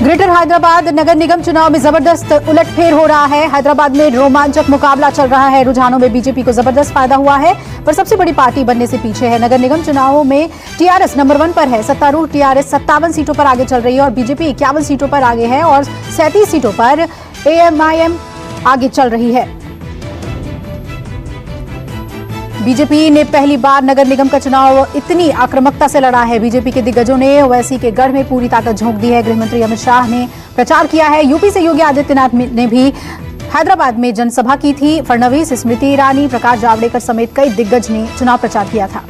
Greater Hyderabad नगर निगम चुनाव में जबरदस्त उलटफेर हो रहा है। हैदराबाद में रोमांचक मुकाबला चल रहा है। रुझानों में बीजेपी को जबरदस्त फायदा हुआ है, पर सबसे बड़ी पार्टी बनने से पीछे है। नगर निगम चुनावों में टीआरएस नंबर 1 पर है। सत्तारूढ़ टीआरएस 57 सीटों पर आगे चल रही है और बीजेपी 51 सीटों पर आगे है और 37 सीटों पर एएमआईएम आगे चल रही है। बीजेपी ने पहली बार नगर निगम का चुनाव इतनी आक्रामकता से लड़ा है। बीजेपी के दिग्गजों ने ओवैसी के गढ़ में पूरी ताकत झोंक दी है। गृहमंत्री अमित शाह ने प्रचार किया है। यूपी से योगी आदित्यनाथ ने भी हैदराबाद में जनसभा की थी। फडणवीस, स्मृति ईरानी, प्रकाश जावड़ेकर समेत कई दिग्गज ने चुनाव प्रचार किया था।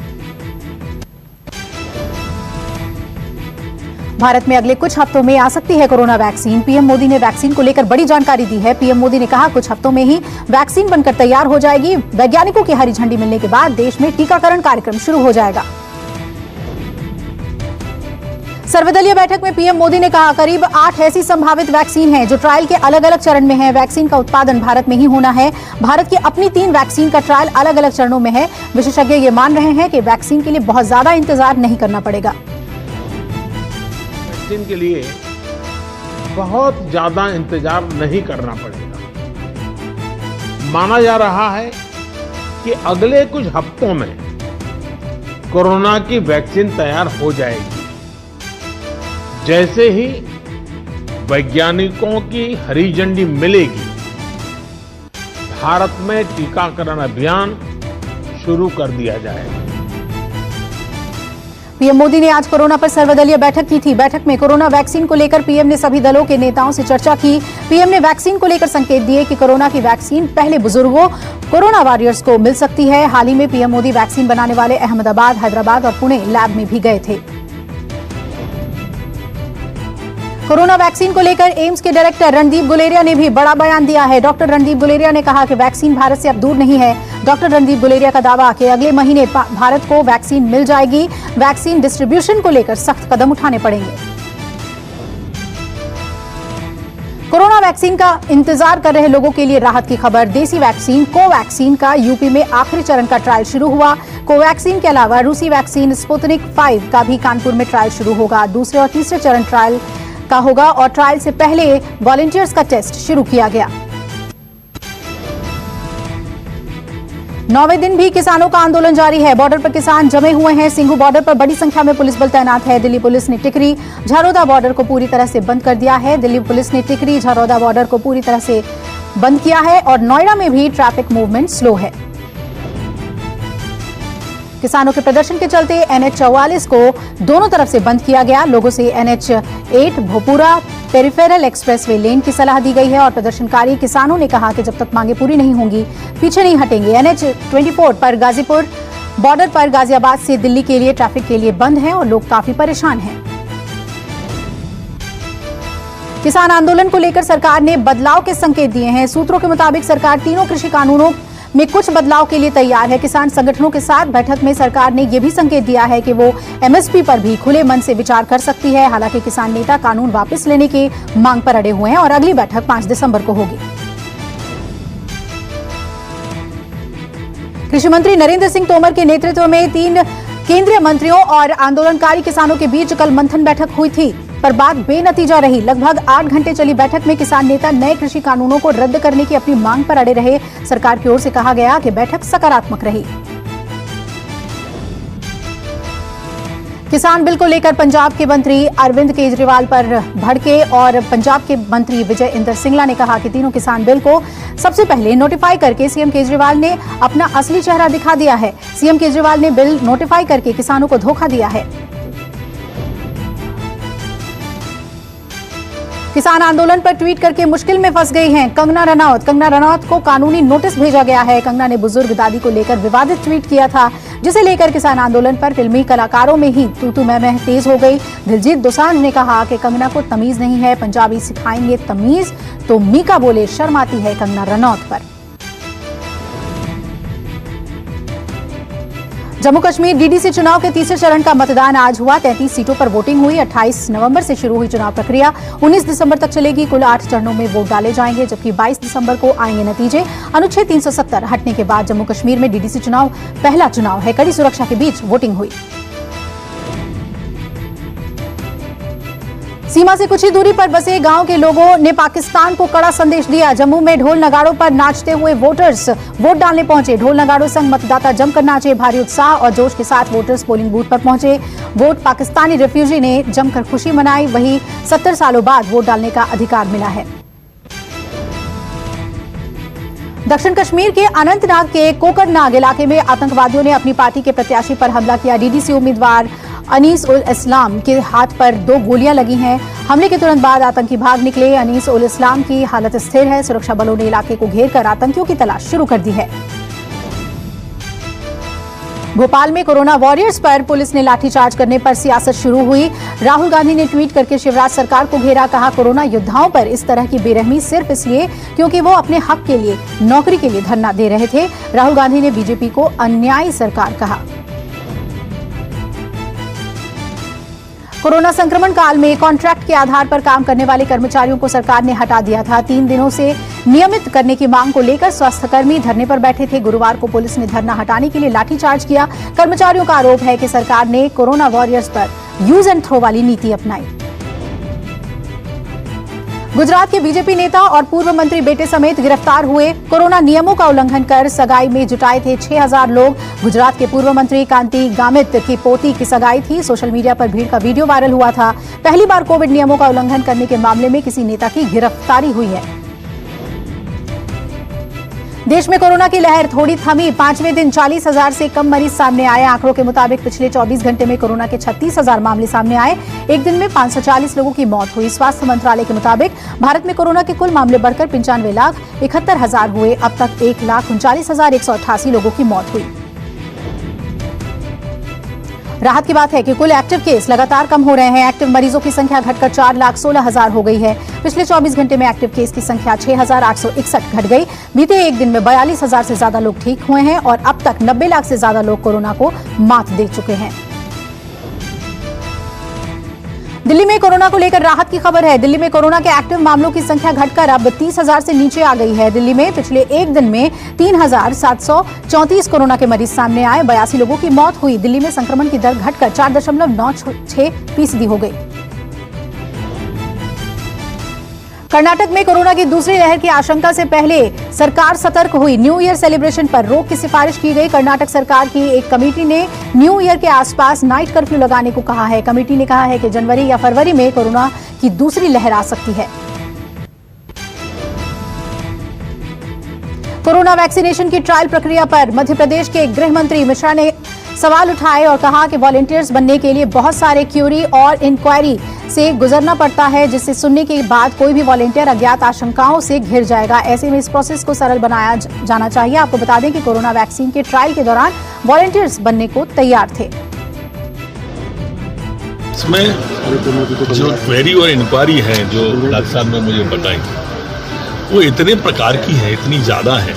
भारत में अगले कुछ हफ्तों में आ सकती है कोरोना वैक्सीन। पीएम मोदी ने वैक्सीन को लेकर बड़ी जानकारी दी है। पीएम मोदी ने कहा कुछ हफ्तों में ही वैक्सीन बनकर तैयार हो जाएगी। वैज्ञानिकों की हरी झंडी मिलने के बाद देश में टीकाकरण कार्यक्रम शुरू हो जाएगा। सर्वदलीय बैठक में पीएम मोदी ने कहा करीब 8 ऐसी संभावित वैक्सीन हैं जो ट्रायल के अलग अलग चरण में है। वैक्सीन का उत्पादन भारत में ही होना है। भारत की अपनी 3 वैक्सीन का ट्रायल अलग अलग चरणों में है। विशेषज्ञ ये मान रहे हैं कि वैक्सीन के लिए बहुत ज्यादा इंतजार नहीं करना पड़ेगा। वैक्सीन के लिए बहुत ज्यादा इंतजार नहीं करना पड़ेगा। माना जा रहा है कि अगले कुछ हफ्तों में कोरोना की वैक्सीन तैयार हो जाएगी। जैसे ही वैज्ञानिकों की हरी झंडी मिलेगी, भारत में टीकाकरण अभियान शुरू कर दिया जाएगा। पीएम मोदी ने आज कोरोना पर सर्वदलीय बैठक की थी। बैठक में कोरोना वैक्सीन को लेकर पीएम ने सभी दलों के नेताओं से चर्चा की। पीएम ने वैक्सीन को लेकर संकेत दिए कि कोरोना की वैक्सीन पहले बुजुर्गों, कोरोना वॉरियर्स को मिल सकती है। हाल ही में पीएम मोदी वैक्सीन बनाने वाले अहमदाबाद, हैदराबाद और पुणे लैब में भी गए थे। कोरोना वैक्सीन को लेकर एम्स के डायरेक्टर रणदीप गुलेरिया ने भी बड़ा बयान दिया है। डॉक्टर रणदीप गुलेरिया ने कहा कि वैक्सीन भारत से अब दूर नहीं है। डॉक्टर रणदीप गुलेरिया का दावा कि अगले महीने भारत को वैक्सीन मिल जाएगी। वैक्सीन डिस्ट्रीब्यूशन को लेकर सख्त कदम उठाने पड़ेंगे। कोरोना वैक्सीन का इंतजार कर रहे लोगों के लिए राहत की खबर। देसी वैक्सीन कोवैक्सीन का यूपी में आखिरी चरण का ट्रायल शुरू हुआ। कोवैक्सीन के अलावा रूसी वैक्सीन स्पुतनिक 5 का भी कानपुर में ट्रायल शुरू होगा। दूसरे और तीसरे चरण ट्रायल का होगा और ट्रायल से पहले वॉलंटियर्स का टेस्ट शुरू किया गया। 9वें दिन भी किसानों का आंदोलन जारी है। बॉर्डर पर किसान जमे हुए हैं। सिंघू बॉर्डर पर बड़ी संख्या में पुलिस बल तैनात है। दिल्ली पुलिस ने टिकरी झरोदा बॉर्डर को पूरी तरह से बंद कर दिया है। दिल्ली पुलिस ने टिकरी झरोदा बॉर्डर को पूरी तरह से बंद किया है और नोएडा में भी ट्रैफिक मूवमेंट स्लो है। किसानों के प्रदर्शन के चलते NH 44 को दोनों तरफ से बंद किया गया। लोगों से NH 8 भोपुरा पेरिफेरल एक्सप्रेसवे लेन की सलाह दी गई है और प्रदर्शनकारी किसानों ने कहा कि जब तक मांगे पूरी नहीं होंगी पीछे नहीं हटेंगे। NH 24 पर गाजीपुर बॉर्डर पर गाजियाबाद से दिल्ली के लिए ट्रैफिक के लिए बंद है और लोग काफी परेशान हैं। किसान आंदोलन को लेकर सरकार ने बदलाव के संकेत दिए हैं। सूत्रों के मुताबिक सरकार तीनों कृषि कानूनों में कुछ बदलाव के लिए तैयार है। किसान संगठनों के साथ बैठक में सरकार ने यह भी संकेत दिया है कि वो MSP पर भी खुले मन से विचार कर सकती है। हालांकि किसान नेता कानून वापस लेने की मांग पर अड़े हुए हैं और अगली बैठक 5 दिसंबर को होगी। कृषि मंत्री नरेंद्र सिंह तोमर के नेतृत्व में 3 केंद्रीय मंत्रियों और आंदोलनकारी किसानों के बीच कल मंथन बैठक हुई थी, पर बात बेनतीजा रही। लगभग 8 घंटे चली बैठक में किसान नेता नए कृषि कानूनों को रद्द करने की अपनी मांग पर अड़े रहे। सरकार की ओर से कहा गया कि बैठक सकारात्मक रही। किसान बिल को लेकर पंजाब के मंत्री अरविंद केजरीवाल पर भड़के और पंजाब के मंत्री विजय इंदर सिंगला ने कहा कि तीनों किसान बिल को सबसे पहले नोटिफाई करके सीएम केजरीवाल ने अपना असली चेहरा दिखा दिया है। सीएम केजरीवाल ने बिल नोटिफाई करके किसानों को धोखा दिया है। किसान आंदोलन पर ट्वीट करके मुश्किल में फंस गई हैं कंगना रनौत को कानूनी नोटिस भेजा गया है। कंगना ने बुजुर्ग दादी को लेकर विवादित ट्वीट किया था, जिसे लेकर किसान आंदोलन पर फिल्मी कलाकारों में ही तू मैं तेज हो गई। दिलजीत दोसांझ ने कहा कि कंगना को तमीज नहीं है, पंजाबी सिखाएंगे तमीज, तो मीका बोले शर्म आती है कंगना रनौत पर। जम्मू कश्मीर डीडीसी चुनाव के तीसरे चरण का मतदान आज हुआ। 33 सीटों पर वोटिंग हुई। 28 नवंबर से शुरू हुई चुनाव प्रक्रिया 19 दिसंबर तक चलेगी। कुल 8 चरणों में वोट डाले जाएंगे, जबकि 22 दिसंबर को आएंगे नतीजे। अनुच्छेद 370 हटने के बाद जम्मू कश्मीर में डीडीसी चुनाव पहला चुनाव है। कड़ी सुरक्षा के बीच वोटिंग हुई। सीमा से कुछ ही दूरी पर बसे गांव के लोगों ने पाकिस्तान को कड़ा संदेश दिया। जम्मू में ढोल नगाड़ों पर नाचते हुए वोटर्स वोट डालने पहुंचे। ढोल नगाड़ों संग मतदाता जमकर नाचे। भारी उत्साह और जोश के साथ वोटर्स पोलिंग बूथ पर पहुंचे। वोट पाकिस्तानी रिफ्यूजी ने जमकर खुशी मनाई। वहीं 70 सालों बाद वोट डालने का अधिकार मिला है। दक्षिण कश्मीर के अनंतनाग के कोकरनाग इलाके में आतंकवादियों ने अपनी पार्टी के प्रत्याशी पर हमला किया। डीडीसी उम्मीदवार अनीस उल इस्लाम के हाथ पर 2 गोलियां लगी हैं। हमले के तुरंत बाद आतंकी भाग निकले। अनीस उल इस्लाम की हालत स्थिर है। सुरक्षा बलों ने इलाके को घेर कर आतंकियों की तलाश शुरू कर दी है। भोपाल में कोरोना वॉरियर्स पर पुलिस ने लाठीचार्ज करने पर सियासत शुरू हुई। राहुल गांधी ने ट्वीट करके शिवराज सरकार को घेरा। कहा, कोरोना योद्धाओं पर इस तरह की बेरहमी सिर्फ इसलिए क्योंकि वो अपने हक के लिए नौकरी के लिए धरना दे रहे थे। राहुल गांधी ने बीजेपी को अन्यायी सरकार कहा। कोरोना संक्रमण काल में कॉन्ट्रैक्ट के आधार पर काम करने वाले कर्मचारियों को सरकार ने हटा दिया था। 3 दिनों से नियमित करने की मांग को लेकर स्वास्थ्यकर्मी धरने पर बैठे थे। गुरुवार को पुलिस ने धरना हटाने के लिए लाठीचार्ज किया। कर्मचारियों का आरोप है कि सरकार ने कोरोना वॉरियर्स पर यूज एंड थ्रो वाली नीति अपनाई। गुजरात के बीजेपी नेता और पूर्व मंत्री बेटे समेत गिरफ्तार हुए। कोरोना नियमों का उल्लंघन कर सगाई में जुटाए थे 6000 लोग। गुजरात के पूर्व मंत्री कांति गामित की पोती की सगाई थी। सोशल मीडिया पर भीड़ का वीडियो वायरल हुआ था। पहली बार कोविड नियमों का उल्लंघन करने के मामले में किसी नेता की गिरफ्तारी हुई है। देश में कोरोना की लहर थोड़ी थमी। 5वें दिन 40,000 से कम मरीज सामने आए। आंकड़ों के मुताबिक पिछले 24 घंटे में कोरोना के 36,000 मामले सामने आए। एक दिन में 540 लोगों की मौत हुई। स्वास्थ्य मंत्रालय के मुताबिक भारत में कोरोना के कुल मामले बढ़कर 95,71,000 हुए। अब तक 1,39,188 लोगों की मौत हुई। राहत की बात है कि कुल एक्टिव केस लगातार कम हो रहे हैं। एक्टिव मरीजों की संख्या घटकर 4,16,000 हो गई है। पिछले 24 घंटे में एक्टिव केस की संख्या 6,861 घट गई। बीते एक दिन में 42,000 से ज्यादा लोग ठीक हुए हैं और अब तक 90 लाख से ज्यादा लोग कोरोना को मात दे चुके हैं। दिल्ली में कोरोना को लेकर राहत की खबर है। दिल्ली में कोरोना के एक्टिव मामलों की संख्या घटकर अब 30,000 से नीचे आ गई है। दिल्ली में पिछले एक दिन में 3,734 कोरोना के मरीज सामने आए। 82 लोगों की मौत हुई। दिल्ली में संक्रमण की दर घटकर 4.96% हो गई। कर्नाटक में कोरोना की दूसरी लहर की आशंका से पहले सरकार सतर्क हुई। न्यू ईयर सेलिब्रेशन पर रोक की सिफारिश की गई। कर्नाटक सरकार की एक कमेटी ने न्यू ईयर के आसपास नाइट कर्फ्यू लगाने को कहा है। कमेटी ने कहा है कि जनवरी या फरवरी में कोरोना की दूसरी लहर आ सकती है। कोरोना वैक्सीनेशन की ट्रायल प्रक्रिया पर मध्य प्रदेश के गृह मंत्री मिश्रा ने सवाल उठाए और कहा कि वॉलंटियर्स बनने के लिए बहुत सारे क्यूरी और इंक्वायरी से गुजरना पड़ता है, जिससे सुनने के बाद कोई भी वॉलंटियर अज्ञात आशंकाओं से घिर जाएगा। ऐसे में इस प्रोसेस को सरल बनाया जाना चाहिए। आपको बता दें कि कोरोना वैक्सीन के ट्रायल के दौरान वॉलंटियर्स बनने को तैयार थे। इसमें जो क्वेरी और इंक्वायरी है जो डॉक्टर साहब ने मुझे बताई, वो इतने प्रकार की है, इतनी ज़्यादा है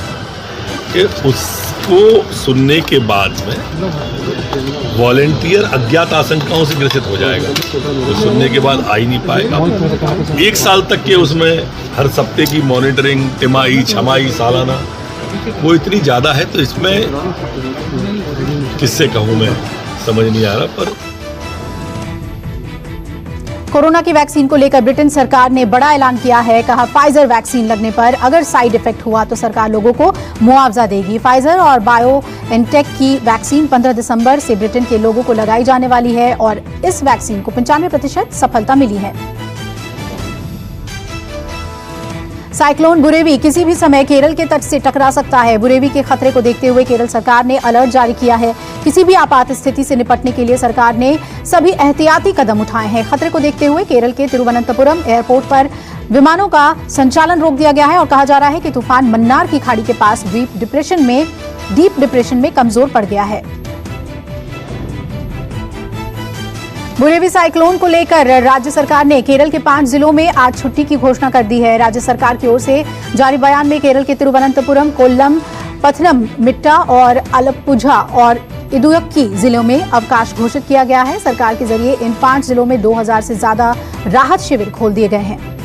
कि उसको सुनने के बाद में वॉलंटियर अज्ञात आशंकाओं से ग्रसित हो जाएगा। वो सुनने के बाद आ ही नहीं पाएगा। 1 साल तक के उसमें हर सप्ते की मॉनिटरिंग, तिमाही, छमाही, सालाना, वो इतनी ज़्यादा है। तो इसमें किससे कहूँ मैं, समझ नहीं आ रहा। पर कोरोना की वैक्सीन को लेकर ब्रिटेन सरकार ने बड़ा ऐलान किया है। कहा, फाइजर वैक्सीन लगने पर अगर साइड इफेक्ट हुआ तो सरकार लोगों को मुआवजा देगी। फाइजर और बायोएनटेक की वैक्सीन 15 दिसंबर से ब्रिटेन के लोगों को लगाई जाने वाली है और इस वैक्सीन को 95% सफलता मिली है। साइक्लोन बुरेवी किसी भी समय केरल के तट से टकरा सकता है। बुरेवी के खतरे को देखते हुए केरल सरकार ने अलर्ट जारी किया है। किसी भी आपात स्थिति से निपटने के लिए सरकार ने सभी एहतियाती कदम उठाए हैं। खतरे को देखते हुए केरल के तिरुवनंतपुरम एयरपोर्ट पर विमानों का संचालन रोक दिया गया है और कहा जा रहा है कि तूफान मन्नार की खाड़ी के पास डीप डिप्रेशन में कमजोर पड़ गया है। बुरेवी साइक्लोन को लेकर राज्य सरकार ने केरल के 5 जिलों में आज छुट्टी की घोषणा कर दी है। राज्य सरकार की ओर से जारी बयान में केरल के तिरुवनंतपुरम, कोल्लम, पथनमथिट्टा और आलप्पुझा और इदुक्की जिलों में अवकाश घोषित किया गया है। सरकार के जरिए इन 5 जिलों में 2000 से ज्यादा राहत शिविर खोल दिए गए हैं।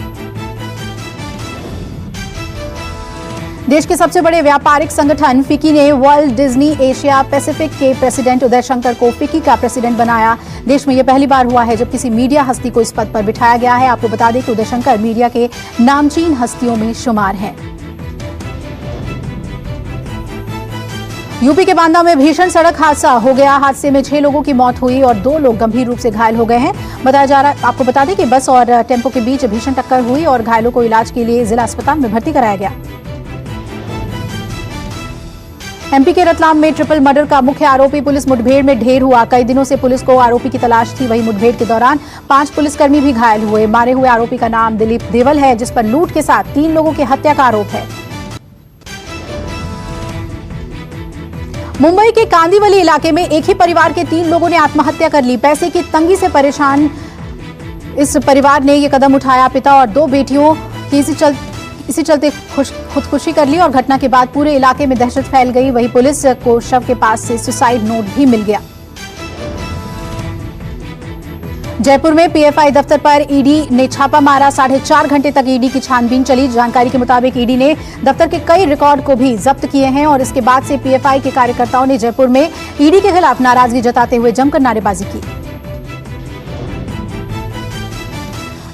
देश के सबसे बड़े व्यापारिक संगठन फिक्की ने वर्ल्ड डिज्नी एशिया पैसिफिक के प्रेसिडेंट उदय शंकर को फिक्की का प्रेसिडेंट बनाया। देश में यह पहली बार हुआ है जब किसी मीडिया हस्ती को इस पद पर बिठाया गया है। आपको बता दें कि उदय शंकर मीडिया के नामचीन हस्तियों में शुमार हैं। यूपी के बांदा में भीषण सड़क हादसा हो गया। हादसे में 6 लोगों की मौत हुई और 2 लोग गंभीर रूप से घायल हो गए हैं। बताया जा रहा है, आपको बता दें कि बस और टेम्पो के बीच भीषण टक्कर हुई और घायलों को इलाज के लिए जिला अस्पताल में भर्ती कराया गया। एमपी के रतलाम में ट्रिपल मर्डर का मुख्य आरोपी पुलिस मुठभेड़ में ढेर हुआ। कई दिनों से पुलिस को आरोपी की तलाश थी। वहीं मुठभेड़ के दौरान 5 पुलिसकर्मी भी घायल हुए। मारे हुए आरोपी का नाम दिलीप देवल है, जिस पर लूट के साथ 3 लोगों की हत्या का आरोप है। मुंबई के कांदिवली इलाके में एक ही परिवार के 3 लोगों ने आत्महत्या कर ली। पैसे की तंगी से परेशान इस परिवार ने यह कदम उठाया। पिता और 2 बेटियों की इसी चलते खुदकुशी कर ली और घटना के बाद पूरे इलाके में दहशत फैल गई। वहीं पुलिस को शव के पास से सुसाइड नोट भी मिल गया। जयपुर में पीएफआई दफ्तर पर ईडी ने छापा मारा। 4.5 घंटे तक ईडी की छानबीन चली। जानकारी के मुताबिक ईडी ने दफ्तर के कई रिकॉर्ड को भी जब्त किए हैं और इसके बाद से पीएफआई के कार्यकर्ताओं ने जयपुर में ईडी के खिलाफ नाराजगी जताते हुए जमकर नारेबाजी की।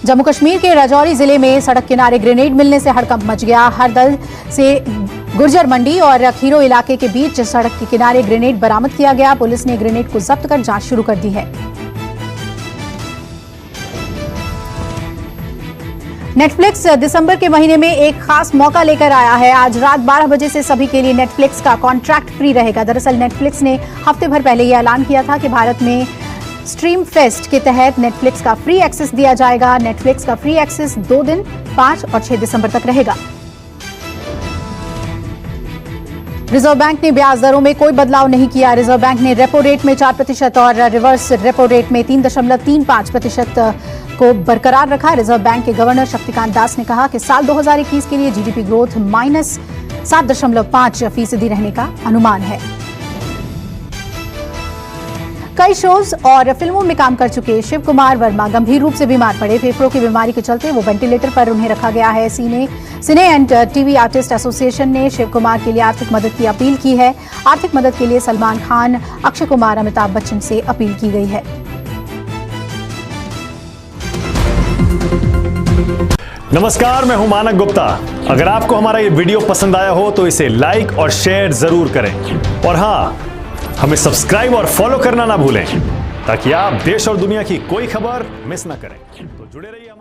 जम्मू कश्मीर के राजौरी जिले में सड़क किनारे ग्रेनेड मिलने से हड़कंप मच गया। हरदल से गुर्जर मंडी और खीरो इलाके के बीच सड़क के किनारे ग्रेनेड बरामद किया गया। पुलिस ने ग्रेनेड को जब्त कर जांच शुरू कर दी है। नेटफ्लिक्स दिसंबर के महीने में एक खास मौका लेकर आया है। आज रात 12 बजे से सभी के लिए नेटफ्लिक्स का कॉन्ट्रैक्ट फ्री रहेगा। दरअसल नेटफ्लिक्स ने हफ्ते भर पहले यह ऐलान किया था कि भारत में स्ट्रीम फेस्ट के तहत नेटफ्लिक्स का फ्री एक्सेस दिया जाएगा। नेटफ्लिक्स का फ्री एक्सेस 2 दिन 5 और 6 दिसंबर तक रहेगा। रिजर्व बैंक ने ब्याज दरों में कोई बदलाव नहीं किया। रिजर्व बैंक ने रेपो रेट में 4% और रिवर्स रेपो रेट में 3.35% को बरकरार रखा। रिजर्व बैंक के गवर्नर शक्तिकांत दास ने कहा कि साल 2021 के लिए जीडीपी ग्रोथ -7.5% रहने का अनुमान है। कई शोज और फिल्मों में काम कर चुके शिव कुमार वर्मा गंभीर रूप से बीमार पड़े। फेफड़ों की बीमारी के चलते वो वेंटिलेटर पर उन्हें रखा गया है। सिने एंड टीवी आर्टिस्ट एसोसिएशन ने शिव कुमार के लिए आर्थिक मदद की अपील की है। आर्थिक मदद के लिए सलमान खान, अक्षय कुमार, अमिताभ बच्चन से अपील की गई है। नमस्कार, मैं हूं मानक गुप्ता। अगर आपको हमारा ये वीडियो पसंद आया हो तो इसे लाइक और शेयर जरूर करें और हाँ, हमें सब्सक्राइब और फॉलो करना ना भूलें ताकि आप देश और दुनिया की कोई खबर मिस ना करें। तो जुड़े रहिए।